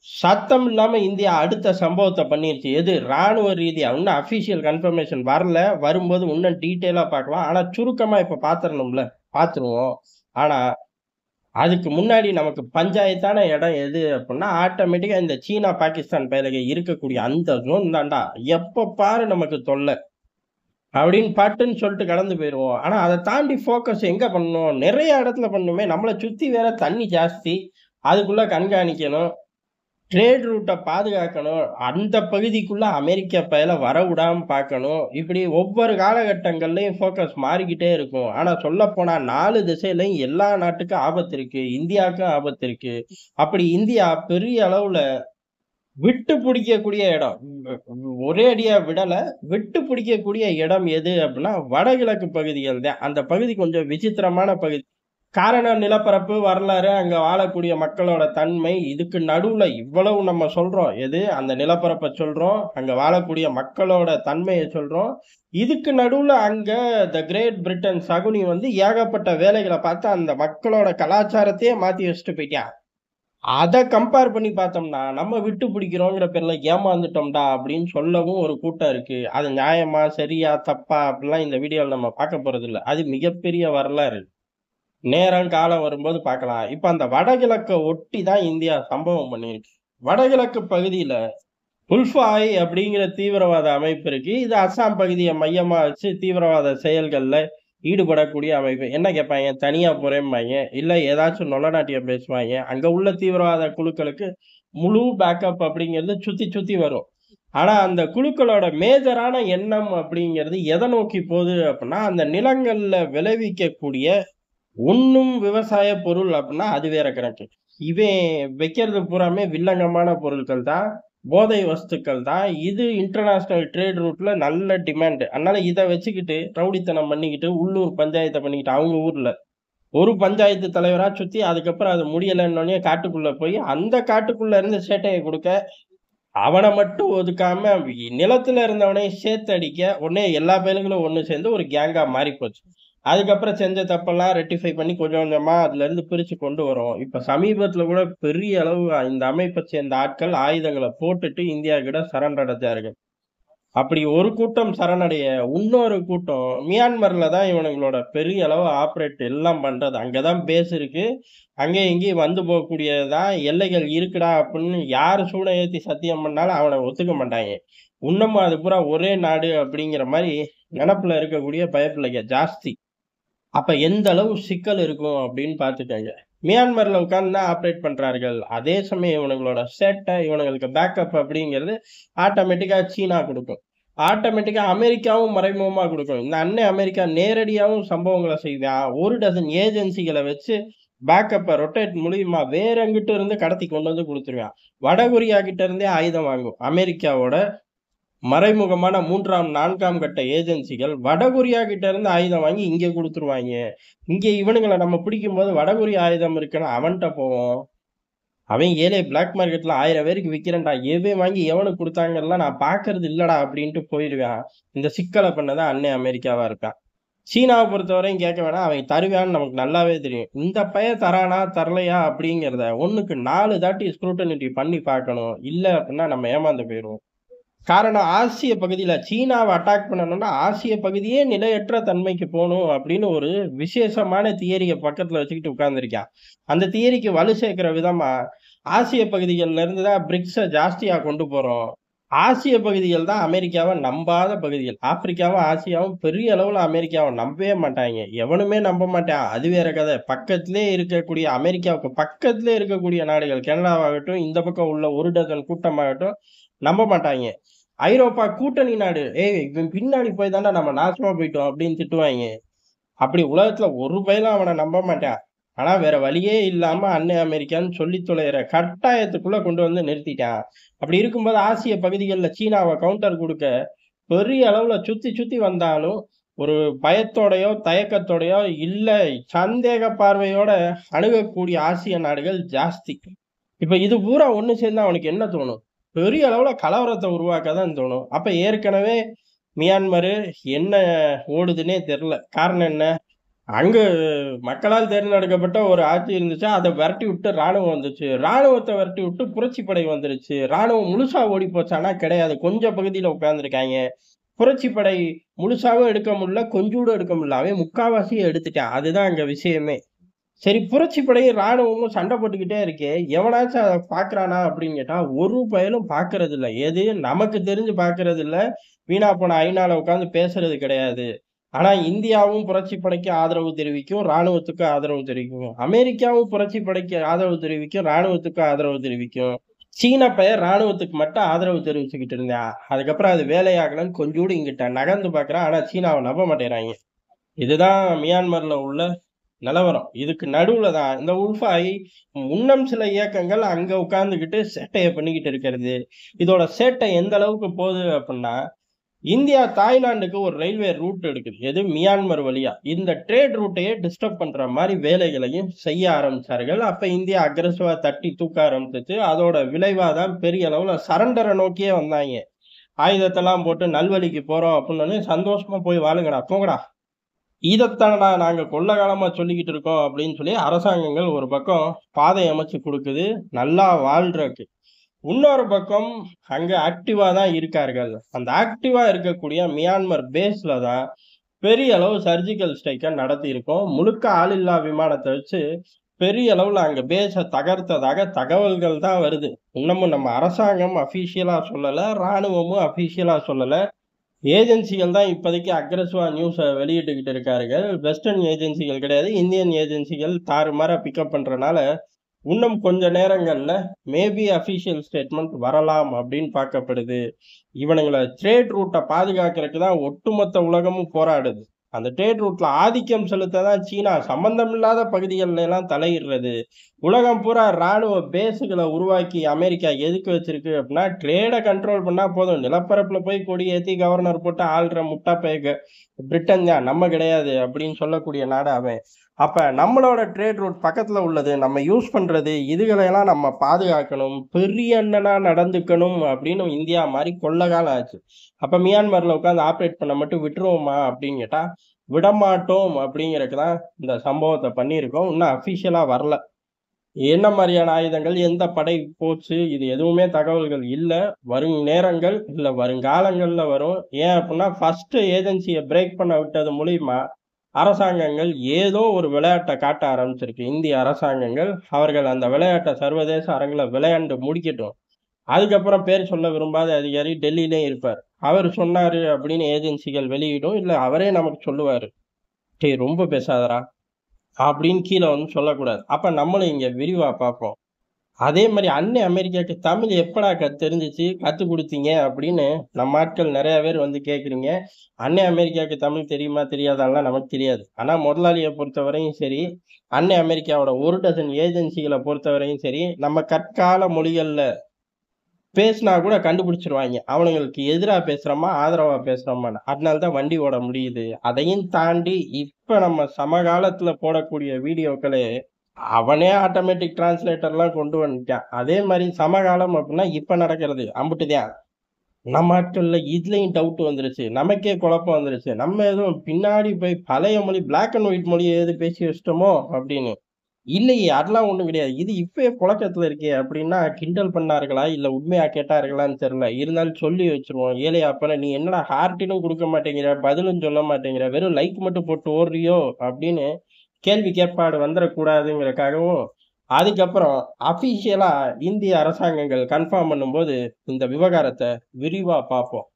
சத்தம் இல்லாம இந்தியா அடுத்த சம்பவத்த பண்ணிருச்சு. எது? ராணுவ ரீதியா. இன்னும் அஃபிஷியல் கன்ஃபர்மேஷன் வரல. வரும்போது இன்னும் டீட்டெயிலா பார்க்கலாம். ஆனா சுருக்கமா இப்ப பார்த்துரணும்ல. பார்த்துருவோம். ஆனா அதுக்கு முன்னாடி நமக்கு பஞ்சாயத்தான இடம் எது அப்டின்னா, ஆட்டோமேட்டிக்கா இந்த சீனா, பாகிஸ்தான் பயலுக இருக்கக்கூடிய அந்த ஜோன் தான்டா. எப்ப பாரு நமக்கு தொல்ல. அப்படின்னு பட்டுன்னு சொல்லிட்டு கடந்து போயிருவோம். ஆனா அத தாண்டி ஃபோக்கஸ் எங்க பண்ணணும்? நெறைய இடத்துல பண்ணணுமே. நம்மள சுத்தி வேற தண்ணி ஜாஸ்தி. அதுக்குள்ள கண்காணிக்கணும். ட்ரேட் ரூட்ட பாதுகாக்கணும். அந்த பகுதிக்குள்ள அமெரிக்க பயல வரவுடாம பார்க்கணும். இப்படி ஒவ்வொரு காலகட்டங்கள்லயும் ஃபோக்கஸ் மாறிக்கிட்டே இருக்கும். ஆனா சொல்லப்போனா 4 திசையிலயும் எல்லா நாட்டுக்கும் ஆபத்து இருக்கு. இந்தியாவுக்கும் ஆபத்து இருக்கு. அப்படி இந்தியா பெரிய அளவுல விட்டு பிடிக்கக்கூடிய இடம். ஒரே அடியா விடல. விட்டு பிடிக்கக்கூடிய இடம் எது அப்டின்னா, வடகிழக்கு பகுதிகள் தான். அந்த பகுதி கொஞ்சம் விசித்திரமான பகுதி. காரணம் நிலப்பரப்பு, வரலாறு, அங்க வாழக்கூடிய மக்களோட தன்மை. இதுக்கு நடுவுல இவ்வளவு நம்ம சொல்றோம். எது? அந்த நிலப்பரப்ப சொல்றோம். அங்க வாழக்கூடிய மக்களோட தன்மைய சொல்றோம். இதுக்கு நடுவுல அங்க கிரேட் பிரிட்டன் சகுனி ஏகப்பட்ட வேலைகள பார்த்து அந்த மக்களோட கலாச்சாரத்தையே மாத்தி வச்சுட்டு போயிட்டான். அத கம்பேர் பண்ணி பார்த்தோம்னா, நம்ம விட்டு பிடிக்கிறோங்கிற பேர்ல ஏமாந்துட்டோம்டா அப்படின்னு சொல்லவும் ஒரு கூட்டம் இருக்கு. அது நியாயமா? சரியா? தப்பா? அப்படிலாம் இந்த வீடியோல நம்ம பார்க்க போறதில்ல. அது மிகப்பெரிய வரலாறு. நேரம், காலம் வரும்போது பார்க்கலாம். இப்ப அந்த வடகிழக்க ஒட்டி தான் இந்தியா சம்பவம் பண்ணியிருக்கு. வடகிழக்கு பகுதியில உல்ஃபாய் அப்படிங்கிற தீவிரவாத அமைப்பு இருக்கு. இது அஸ்ஸாம் பகுதிய மையமா வச்சு தீவிரவாத செயல்கள்ல ஈடுபடக்கூடிய அமைப்பு. என்ன கேட்பாய்ங்க? தனியா போறேம்பாய்ங்க. இல்ல ஏதாச்சும் நொள்ளநாட்டியம் பேசுவாய்ங்க. அங்க உள்ள தீவிரவாத குழுக்களுக்கு முழு பேக்கப் அப்படிங்கிறது சுத்தி சுத்தி வரும். ஆனா அந்த குழுக்களோட மேஜரான எண்ணம் அப்படிங்கிறது எத நோக்கி போகுது அப்படின்னா, அந்த நிலங்கள்ல விளைவிக்கக்கூடிய உண்ணும் விவசாய பொருள் அப்டின்னா, அது வேற கணக்கு. இவன் வைக்கிறது பூராமே வில்லங்கமான பொருட்கள் தான். போதை வஸ்துக்கள் தான். இது இன்டர்நேஷனல் ட்ரேட் ரூட்ல நல்ல டிமாண்ட். அதனால இத வச்சுக்கிட்டு ரவுடித்தனம் பண்ணிக்கிட்டு, உள்ளூர் பஞ்சாயத்த பண்ணிக்கிட்டு அவங்க ஊர்ல. ஒரு பஞ்சாயத்து தலைவரா சுத்தி அதுக்கப்புறம் அது முடியலன்னோனே காட்டுக்குள்ள போய், அந்த காட்டுக்குள்ள இருந்து சேட்டைய குடுக்க, அவன மட்டும் ஒதுக்காம நிலத்துல இருந்தவனையும் சேர்த்து அடிக்க, உடனே எல்லா பயலுகளும் ஒண்ணு சேர்ந்து ஒரு கேங்கா மாறிப்போச்சு. அதுக்கப்புறம் செஞ்ச தப்பெல்லாம் ரெக்டிஃபை பண்ணி கொஞ்சம் கொஞ்சமா அதுலருந்து பிரிச்சு கொண்டு வரோம். இப்ப சமீபத்துல கூட பெரிய அளவு இந்த அமைப்பைச் சேர்ந்த ஆட்கள் ஆயுதங்கள போட்டுட்டு இந்தியா கிட்ட சரண்டர் அடைஞ்சார்கள். அப்படி ஒரு கூட்டம் சரணடைய, இன்னொரு கூட்டம் மியான்மர்ல தான் இவனுங்களோட பெரிய அளவு ஆப்பரேட் எல்லாம் பண்றது. அங்க தான் பேஸ் இருக்கு. அங்கேயும் இங்கேயும் வந்து போகக்கூடியதுதான் எல்லைகள் இருக்குடா அப்படின்னு யாரு சூட ஏத்தி சத்தியம் பண்ணாலும் அவன ஒத்துக்க மாட்டாய்ங்க. இன்னமும் அது பூரா ஒரே நாடு அப்படிங்கிற மாரி நெனப்புல இருக்கக்கூடிய பயப்பிள்ளைங்க ஜாஸ்தி. அப்ப எந்த அளவு சிக்கல் இருக்கும் அப்படின்னு பார்த்துக்கங்க. மியான்மர்ல உட்கார்ந்து தான் ஆப்பரேட் பண்றார்கள். அதே சமயம் இவனுங்களோட சேட்டை, இவனுங்களுக்கு பேக்கப் அப்படிங்கிறது ஆட்டோமேட்டிக்கா சீனா குடுக்கும். ஆட்டோமேட்டிக்கா அமெரிக்காவும் மறைமுகமா குடுக்கும். இந்த அண்ணன் அமெரிக்கா நேரடியாவும் சம்பவங்கள செய்வான். ஒரு டசன் ஏஜென்சிகள வச்சு பேக்கப்ப ரொட்டேட் மூலியமா வேற எங்கிட்டு இருந்து கடத்தி கொண்டு வந்து குடுத்துருவான். வடகொரியா கிட்ட இருந்தே ஆயுதம் வாங்கும். அமெரிக்காவோட மறைமுகமான 3ஆம், 4ஆம் கட்ட ஏஜென்சிகள் வடகொரியா கிட்ட இருந்து ஆயுதம் வாங்கி இங்க குடுத்துருவாய்ங்க. இங்க இவனுங்கள நம்ம பிடிக்கும்போது வடகொரியா ஆயுதம் இருக்குன்னு அவன்ட்ட போவோம். அவன் ஏலே பிளாக் மார்க்கெட்ல 1000 பேருக்கு விக்கிறேன்டா. எவன் வாங்கி எவனுக்கு குடுத்தாங்கன்லாம் நான் பார்க்கறது இல்லடா அப்படின்ட்டு போயிருவான். இந்த சிக்கல பண்ணது அண்ணன் அமெரிக்காவா இருக்கான். சீனாவ பொறுத்தவரையும் கேட்க வேணாம். அவன் தருவான்னு நமக்கு நல்லாவே தெரியும். இந்த பையன் தரானா, தரலையா அப்படிங்கிறத 1க்கு 4 தாட்டி ஸ்க்ரூட்டனிட்டி பண்ணி பார்க்கணும். இல்ல அப்படின்னா நம்ம ஏமாந்து போயிருவோம். காரணம் ஆசிய பகுதியில சீனாவ அட்டாக் பண்ணணும்னா, ஆசிய பகுதியே நிலையற்ற தன்மைக்கு போணும் அப்படின்னு ஒரு விசேஷமான தியரிய பக்கத்துல வச்சுக்கிட்டு உட்கார்ந்திருக்கான். அந்த தியரிக்கு வலு சேர்க்கிற விதமா, ஆசிய பகுதிகள்ல இருந்து தான் பிரிக்ஸ ஜாஸ்தியா கொண்டு போறோம். ஆசிய பகுதிகள் தான் அமெரிக்காவ நம்பாத பகுதிகள். ஆப்பிரிக்காவும், ஆசியாவும் பெரிய அளவுல அமெரிக்காவ நம்பவே மாட்டாய்ங்க. எவனுமே நம்ப மாட்டான். அது வேற கதை. பக்கத்திலேயே இருக்கக்கூடிய அமெரிக்காவுக்கு பக்கத்திலேயே இருக்கக்கூடிய நாடுகள், கனடாவாகட்டும், இந்த பக்கம் உள்ள ஒரு டசன் கூட்டமாகட்டும் நம்ப மாட்டாய்ங்க. ஐரோப்பா கூட்டணி நாடு. "ஏய் இவன் பின்னாடி போய் தான்டா நம்ம நாசமா போயிட்டோம்" அப்படின்னு திட்டுவாய்ங்க. அப்படி உலகத்துல ஒரு பயலும் அவன நம்ப மாட்டான். ஆனா வேற வழியே இல்லாம அண்ணன் அமெரிக்கான்னு சொல்லி தொலையிற கட்டாயத்துக்குள்ள கொண்டு வந்து நிறுத்திட்டான். அப்படி இருக்கும்போது ஆசிய பகுதிகள்ல சீனாவ கவுண்டர் குடுக்க பெரிய அளவுல சுத்தி சுத்தி வந்தாலும், ஒரு பயத்தோடயோ, தயக்கத்தோடயோ, இல்ல சந்தேக பார்வையோட அணுகக்கூடிய ஆசிய நாடுகள் ஜாஸ்தி. இப்ப இது பூரா ஒண்ணு சேர்ந்தா அவனுக்கு என்ன தோணும்? பெரிய அளவுல கலவரத்த உருவாக்க தான் தோணும். அப்ப ஏற்கனவே மியான்மரு என்ன ஓடுதுன்னே தெரியல. காரணம் என்ன? அங்க மக்களால் தேர்ந்தெடுக்கப்பட்ட ஒரு ஆட்சி இருந்துச்சு. அத விரட்டி விட்டு ராணுவம் வந்துச்சு. ராணுவத்த விரட்டி விட்டு புரட்சி படை வந்துருச்சு. ராணுவம் முழுசா ஓடி போச்சான்னா கிடையாது. கொஞ்சம் பகுதியில உட்கார்ந்துருக்காய்ங்க. புரட்சி படை முழுசாவும் எடுக்க முடியல, கொஞ்சூடும் எடுக்க முடியல. அவன் முக்காவாசிய எடுத்துட்டான். அதுதான் அங்க விஷயமே. சரி புரட்சி படையும், ராணுவமும் சண்டை போட்டுக்கிட்டே இருக்கே, எவனாச்சும் அத பார்க்குறானா அப்படின்னு கேட்டா, ஒரு பயலும் பார்க்கறதில்ல. எது நமக்கு தெரிஞ்சு பார்க்கறதில்ல. வீணா போன ஐநால உட்கார்ந்து பேசுறது கிடையாது. ஆனா இந்தியாவும் புரட்சி படைக்கு ஆதரவு தெரிவிக்கும், ராணுவத்துக்கு ஆதரவு தெரிவிக்கும். அமெரிக்காவும் புரட்சி படைக்கு ஆதரவு தெரிவிக்கும், ராணுவத்துக்கு ஆதரவு தெரிவிக்கும். சீன பையன் ராணுவத்துக்கு மட்டும் ஆதரவு தெரிவிச்சுக்கிட்டு இருந்தான். அதுக்கப்புறம் அது வேலையாகலன்னு கொஞ்சூண்டு இங்கிட்ட நகர்ந்து பார்க்குறான். ஆனா சீனாவ நம்ப மாட்டேங்கிறாய்ங்க. இதுதான் மியான்மர்ல உள்ள நிலவரம். இதுக்கு நடுவுல தான் இந்த உல்ஃபாய் முன்னம் சில இயக்கங்கள் அங்க உட்கார்ந்துகிட்டு சேட்டைய பண்ணிக்கிட்டு இருக்கிறது. இதோட சேட்டை எந்த அளவுக்கு போகுது அப்டின்னா, இந்தியா தாய்லாந்துக்கு ஒரு ரயில்வே ரூட் எடுக்குது. எது மியான்மர் வழியா. இந்த ட்ரேட் ரூட்டையே டிஸ்டர்ப் பண்ற மாரி வேலைகளையும் செய்ய ஆரம்பிச்சார்கள். அப்ப இந்தியா அக்ரெசிவா தட்டி தூக்க ஆரம்பிச்சுச்சு. அதோட விளைவா தான் பெரிய அளவுல சரண்டர நோக்கியே வந்தாய்ங்க. ஆயுதத்தெல்லாம் போட்டு நல்வழிக்கு போறோம் அப்டின்னோனே சந்தோஷமா போய் வாழுங்கடா, போங்கடா. இதத்தானடா நாங்க கொள்ள காலமா சொல்லிக்கிட்டு இருக்கோம் அப்படின்னு சொல்லி அரசாங்கங்கள் ஒரு பக்கம் பாதை அமைச்சு கொடுக்குது நல்லா வாழ்றதுக்கு. இன்னொரு பக்கம் அங்க ஆக்டிவா தான் இருக்கார்கள். அந்த ஆக்டிவா இருக்கக்கூடிய மியான்மர் பேஸ்ல தான் பெரிய அளவு சர்ஜிக்கல் ஸ்ட்ரைக்கை நடத்தி இருக்கோம். முழுக்க ஆளில்லா விமானத்தை வச்சு பெரிய அளவுல அங்க பேஸ தகர்த்ததாக தகவல்கள் தான் வருது. இன்னமும் நம்ம அரசாங்கம் அபிஷியலா சொல்லல, ராணுவமும் அபிஷியலா சொல்லல. ஏஜென்சிகள் தான் இப்போதைக்கு அக்ரெசிவா நியூஸ வெளியிட்டுக்கிட்டு இருக்கார்கள். வெஸ்டர்ன் ஏஜென்சிகள் கிடையாது. இந்தியன் ஏஜென்சிகள் தாறுமாறா பிக்கப் பண்றனால, இன்னும் கொஞ்ச நேரங்கள்ல மேபி அஃபிஷியல் ஸ்டேட்மெண்ட் வரலாம் அப்படின்னு பார்க்கப்படுது. இவனுங்கள ட்ரேட் ரூட்ட பாதுகாக்கிறதுக்கு தான் ஒட்டுமொத்த உலகமும் போராடுது. அந்த ட்ரேட் ரூட்ல ஆதிக்கம் செலுத்த தான் சீனா சம்பந்தமில்லாத பகுதிகள்ல எல்லாம் தலையிடுறது. உலகம் பூரா ராணுவ பேஸுகள உருவாக்கி அமெரிக்கா எதுக்கு வச்சிருக்கு அப்படின்னா, ட்ரேட கண்ட்ரோல் பண்ணா போதும். நிலப்பரப்புல போய் கொடி ஏத்தி கவர்னர் போட்டு ஆள்ற முட்டா பயக பிரிட்டன் தான், நம்ம கிடையாது அப்படின்னு சொல்லக்கூடிய நாடு அவன். அப்ப நம்மளோட ட்ரேட் ரூட் பக்கத்துல உள்ளது, நம்ம யூஸ் பண்றது, இதுகளையெல்லாம் நம்ம பாதுகாக்கணும். பெரிய அண்ணனா நடந்துக்கணும் அப்படின்னு இந்தியா மாரி கொள்ளகாலம் ஆச்சு. அப்ப மியான்மர்ல உட்கார்ந்து ஆப்பரேட் பண்ண மட்டும் விட்டுருவோமா அப்படின்னு கேட்டா, விடமாட்டோம் அப்படிங்கிறதுக்கு தான் இந்த சம்பவத்த பண்ணியிருக்கோம். இன்னும் அஃபிஷியலா வரல. என்ன மாரியான ஆயுதங்கள், எந்த படை போச்சு, இது எதுவுமே தகவல்கள் இல்ல. வரும் நேரங்கள், இல்ல வருங்காலங்கள்ல வரும். ஏன் அப்டின்னா, ஃபர்ஸ்ட் ஏஜென்சிய பிரேக் பண்ண விட்டது மூலியமா, அரசாங்கங்கள் ஏதோ ஒரு விளையாட்ட காட்ட ஆரம்பிச்சிருக்கு. இந்திய அரசாங்கங்கள், அவர்கள் அந்த விளையாட்ட சர்வதேச அரங்குல விளையாண்டு முடிக்கட்டும். அதுக்கப்புறம் பேர் சொல்ல விரும்பாத அதிகாரி டெல்லியிலே இருப்பார். அவரு சொன்னாரு அப்படின்னு ஏஜென்சிகள் வெளியிடும். இல்ல அவரே நமக்கு சொல்லுவாரு. "டேய் ரொம்ப பேசாதடா" அப்படின்னு கீழ வந்து சொல்லக்கூடாது. அப்ப நம்மளும் இங்க விரிவா பார்ப்போம். அதே மாரி அன்னை அமெரிக்காக்கு தமிழ் எப்படா தெரிஞ்சுச்சு, கத்துக் குடுத்தீங்க அப்படின்னு நம்ம ஆட்கள் நெறைய பேர் வந்து கேட்குறீங்க. அன்னை அமெரிக்காவுக்கு தமிழ் தெரியுமா, தெரியாதான்லாம் நமக்கு தெரியாது. ஆனா முதலாளிய பொறுத்தவரையும் சரி, அன்னை அமெரிக்காவோட 1 டசன் ஏஜென்சிகள பொறுத்தவரையும் சரி, நம்ம கற்கால மொழிகள்ல பேசினா கூட கண்டுபிடிச்சிருவாய்ங்க. அவனுங்களுக்கு எதிரா பேசுறோமா, ஆதரவா பேசுறோமான்னு. அதனால தான் வண்டி ஓட முடியுது. அதையும் தாண்டி இப்ப நம்ம சமகாலத்துல போடக்கூடிய வீடியோக்களே, அவனே ஆட்டோமேட்டிக் டிரான்ஸ்லேட்டர்லாம் கொண்டு வந்துட்டான். அதே மாரி சமகாலம் அப்டின்னா இப்ப நடக்கிறது அம்புட்டுதான். நம்ம ஆட்கள்ல இதுலயும் டவுட் வந்துருச்சு. நமக்கே குழப்பம் வந்துருச்சு. நம்ம எதுவும் பின்னாடி போய் பழைய மொழி பிளாக் அண்ட் ஒயிட் மொழிய எது பேசி வச்சுட்டோமோ அப்படின்னு. இல்லையே! அதெல்லாம் ஒண்ணும் கிடையாது. இது இப்பயே புழக்கத்துல இருக்கே! அப்டின்னா கிண்டல் பண்ணார்களா? இல்ல உண்மையா கேட்டார்களான்னு தெரியல. இருந்தாலும் சொல்லி வச்சுருவோம். ஏலே அப்பன்னா நீ என்னடா ஹார்ட்டினும் குடுக்க மாட்டேங்கிற, பதிலும் சொல்ல மாட்டேங்கிற, வெறும் லைக் மட்டும் போட்டு ஓடுறியோ! அப்டின்னு கேள்வி கேட்பாடு வந்துறக்கூடாதுங்கிறக்காகவும், அதுக்கப்புறம் அஃபிஷியலா இந்திய அரசாங்கங்கள் கன்ஃபார்ம் பண்ணும்போது, இந்த விவகாரத்த விரிவா பார்ப்போம்.